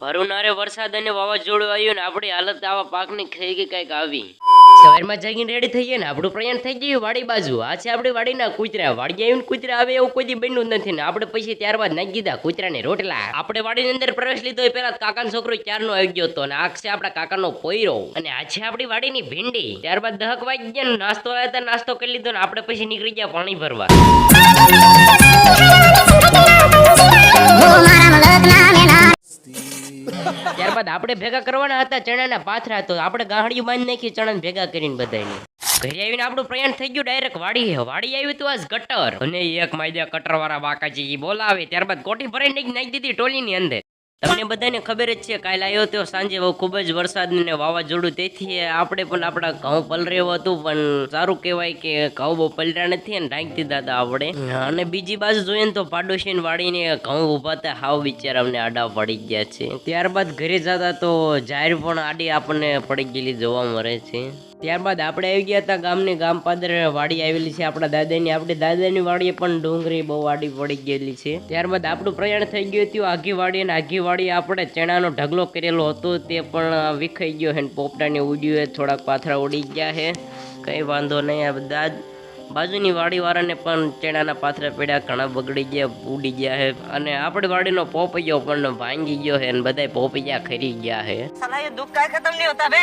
ભરુનારે વરસાદ અને વાવાઝોડું આવ્યું ને આપણી હાલત આવા પાકની થઈ ગઈ કઈક આવી સવારમાં જાગીને રેડી થઈ ગયા ને આપણું પ્રયાણ થઈ ગયું વાડી બાજુ. આ છે આપણી વાડીના કૂતરા. વાડી આવીને કૂતરા આવે એવું કોઈ દી બન્યું જ નથી ને આપણે પછી ત્યારબાદ નાખી દીધા કૂતરાને રોટલા. આપણે વાડીની અંદર પ્રવેશ લીધો પેલા કાકાનો છોકરો ક્યારનો આવી ગયો હતો અને આ છે આપણા કાકાનો પોયરો અને આ છે આપણી વાડીની ભીંડી. ત્યારબાદ દહક વાગી ગયા ને નાસ્તો આવ્યા હતા, નાસ્તો કરી લીધો ને આપણે પછી નીકળી ગયા પાણી ભરવા. ત્યારબાદ આપણે ભેગા કરવાના હતા ચણાના પાથરા, તો આપણે ગાંહડિયું બાંધી નાખી ચણા ભેગા કરીને બધાને. ઘરે આવીને આપણું પ્રયાણ થઈ ગયું ડાયરેક્ટ વાડી આવ્યું તો આજ ગટર અને એક માયદા કટર વાળા બાકાજી બોલાવે. ત્યારબાદ કોટી ભરાઈને નાખી દીધી ટોલીની અંદર. તમને બધાને ખબર જ છે કાલે આવ્યો તો સાંજે ખૂબ જ વરસાદ ને વાવાઝોડું, તેથી આપણે પણ આપણા ઘઉં પલરેવું હતું, પણ સારું કહેવાય કે ઘઉં બહુ પલર્યા નથી અને ઢાંકી દીધા હતા આપણે. અને બીજી બાજુ જોઈએ ને તો પાડોશી વાળીને ઘઉં ઉભા હતા, હાવ બિચારા અમને આડા પડી ગયા છે. ત્યારબાદ ઘરે જતા તો જાહેર પણ આડી આપણને પડી ગયેલી જોવા મળે છે. ત્યારબાદ આપણે આવી ગયા હતા ગામની ગામ પાદર વાડી આવેલી છે આપણા દાદાની. આપણી દાદાની વાડીએ પણ ડુંગળી બહુ આડી પડી ગયેલી છે. ત્યારબાદ આપણું પ્રયાણ થઈ ગયું હતું આઘી વાડી, અને આઘી વાડી આપણે ચણાનો ઢગલો કરેલો હતો તે પણ વિખાઈ ગયો છે. પોપટાની ઉડ્યું, થોડાક પાથરા ઉડી ગયા છે, કઈ વાંધો નહીં. આ બધા બાજુની વાડી વાળાને પણ ચણાના પાથરા પડ્યા, ઘણા બગડી ગયા, ઉડી ગયા છે. અને આપણી વાડીનો પોપૈયો પણ ભાંગી ગયો છે અને બધા પોપૈયા ખરી ગયા છે. साला ये दुख का खत्म नहीं होता बे।